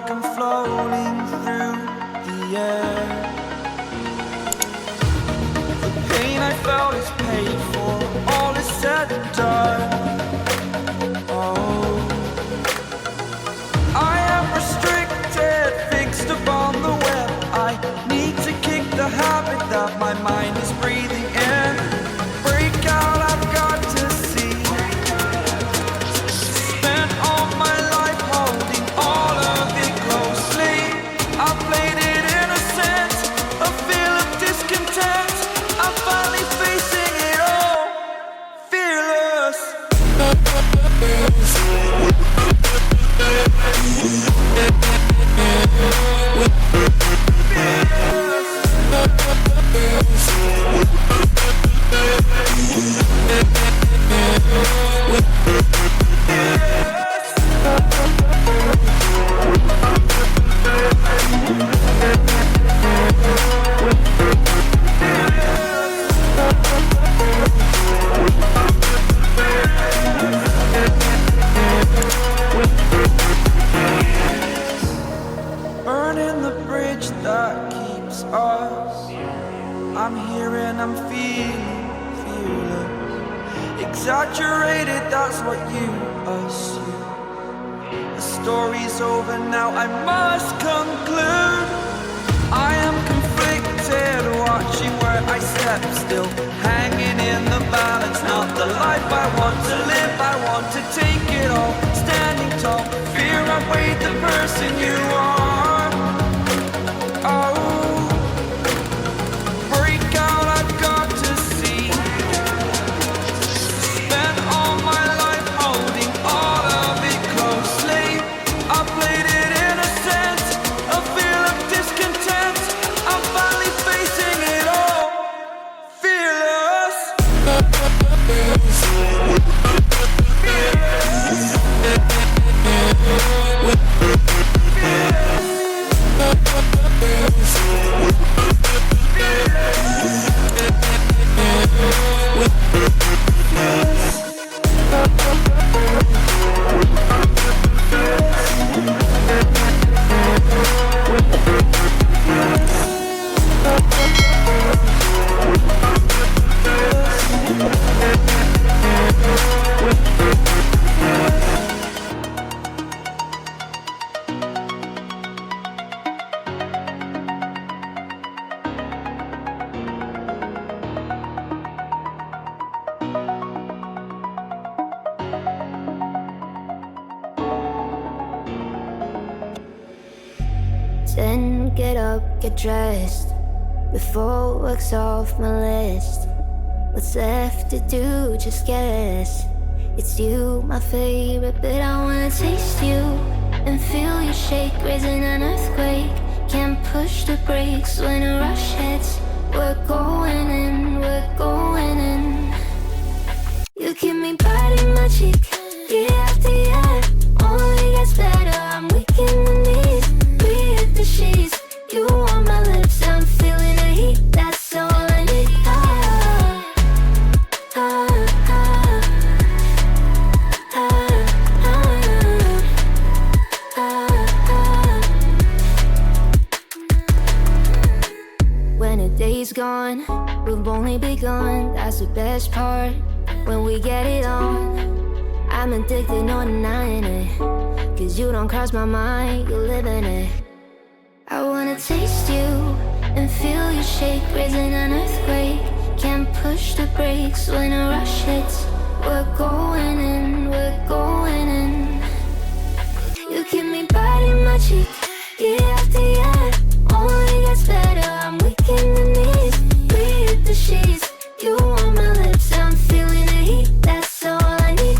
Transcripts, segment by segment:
like I'm floating through the air. The pain I felt is paid for, all is said and done. Oh, I am restricted, fixed upon the web. I need to kick the habit that my mind is breathing in. Break out, I've got to see. Spent all my life holding all of it closely. I played it innocent, a feel of discontent. I'm finally facing it all, fearless. Burning the bridge that keeps us. I'm here and I'm feeling fearless. Exaggerated, that's what you assume. The story's over now, I must conclude. I am conflicted, watching where I step still, hanging in the balance. Not the life I want to live, I want to take it all. Standing tall, fear outweighed the person you are. Oh, break out, I've got to see. Spent all my life holding all of it closely. I played it innocent, a feel of discontent. I'm finally facing it all, fearless. Then get up, get dressed, before work's off my list. What's left to do, just guess. It's you, my favorite, but I wanna taste you and feel you shake, raising an earthquake. Can't push the brakes when a rush hits. We're going in, we're going in. You keep me biting my cheek, year after year. Only gets better, I'm weak in the knees. The sheets, you on my lips, I'm feeling the heat, that's all I need. When a day's gone, we've only begun, that's the best part. When we get it on, I'm addicted, no denying it. Cause you don't cross my mind, you live in it. I wanna taste you and feel you shake, raising an earthquake. Can't push the brakes when a rush hits. We're going in, we're going in. You keep me biting my cheek, year after year. Only gets better, I'm weak in the knees. Breathe the sheets, you on my lips, I'm feeling the heat, that's all I need.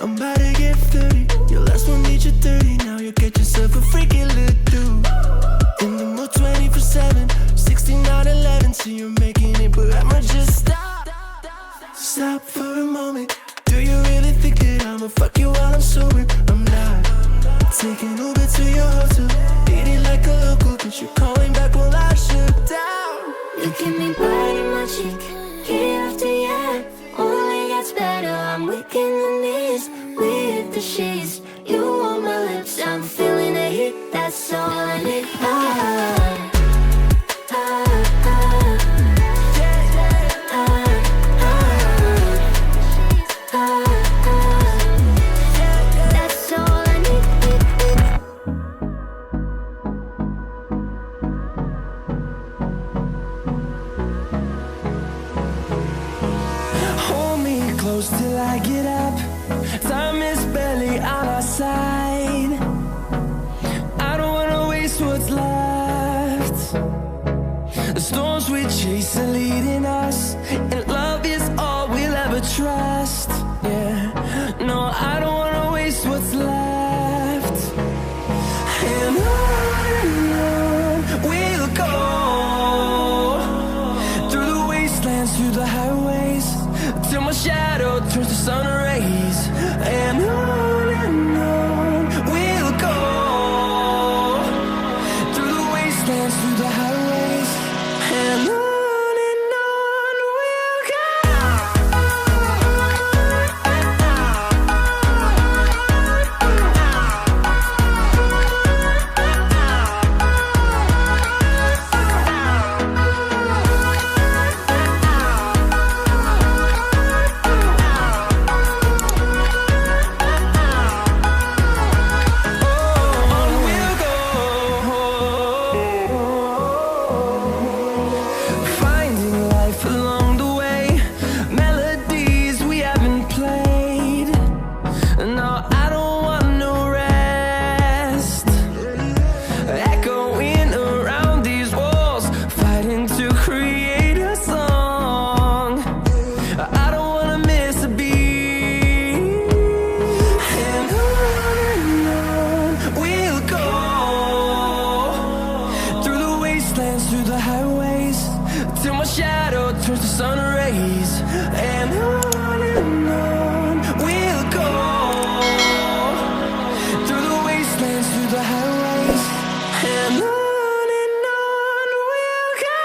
I'm about to get 30. Your last one made you 30. Now you get yourself a freaking little dude. In the mood 24/7, 16/11. So you're making it, but I'ma just stop. Stop for a moment. Do you really think that I'ma fuck you while I'm sober? I'm not. Taking Uber to your hotel, eat it like a local. You keep me biting my cheek, year after year. Only gets better, I'm weak in the knees. With the sheets, you on my lips, I'm feeling the heat, that's all I need. That's all I need. Hold me close till I get up. Time is barely on our side. I don't wanna waste what's left. The storms we chase are leading us, and love is all we'll ever trust. Yeah, no, I don't wanna waste what's left. And on we'll go, through the wastelands, through the highways, till my shadow turns to sun rays. And on we'll go, through the wastelands, through the highways, and on we'll go. Finding life along the way, melodies we haven't played. No, I don't want no rest. Echoing around these walls, fighting to create a song. I don't wanna miss a beat. And on we'll go, through the wastelands, through the highways, till my shadow turns to sun rays. And on we'll go, through the wastelands, through the highways, and on we'll go.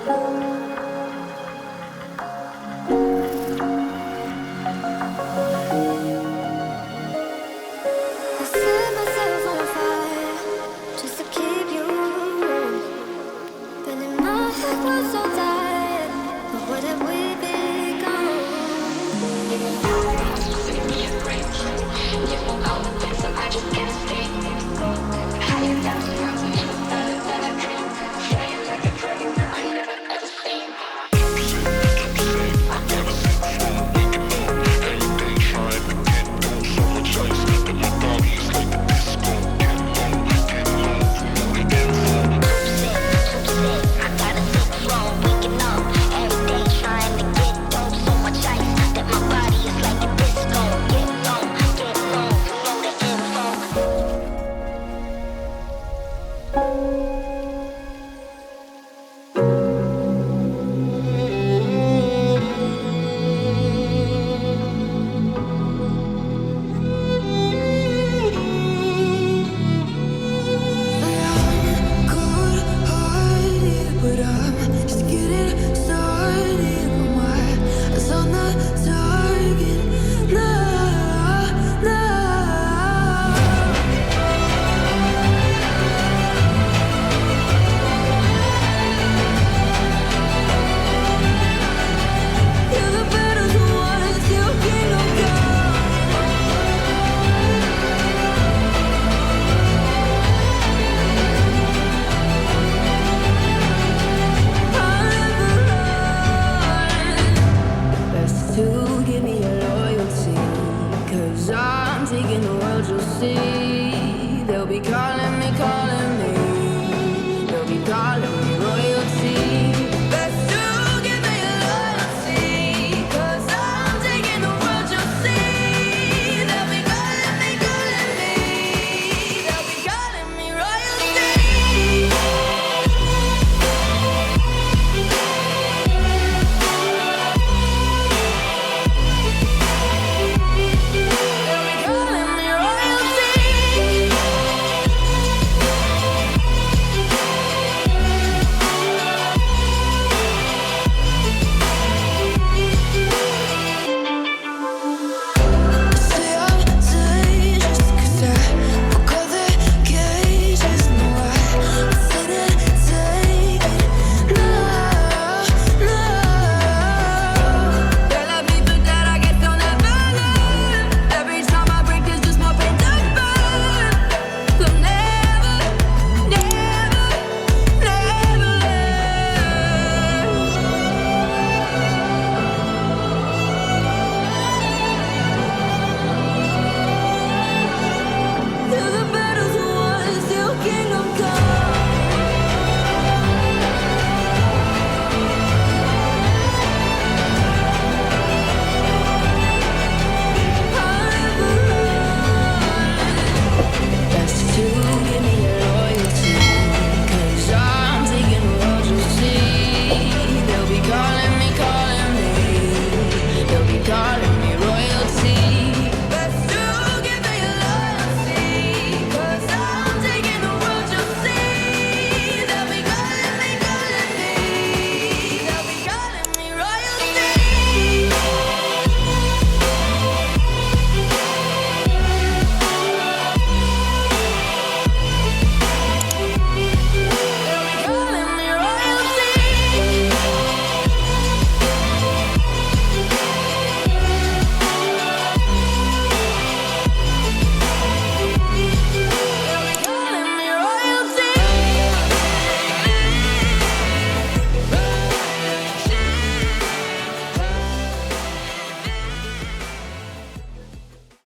I set myself on fire just to keep you warm. But in my head was so tired. But what have we become?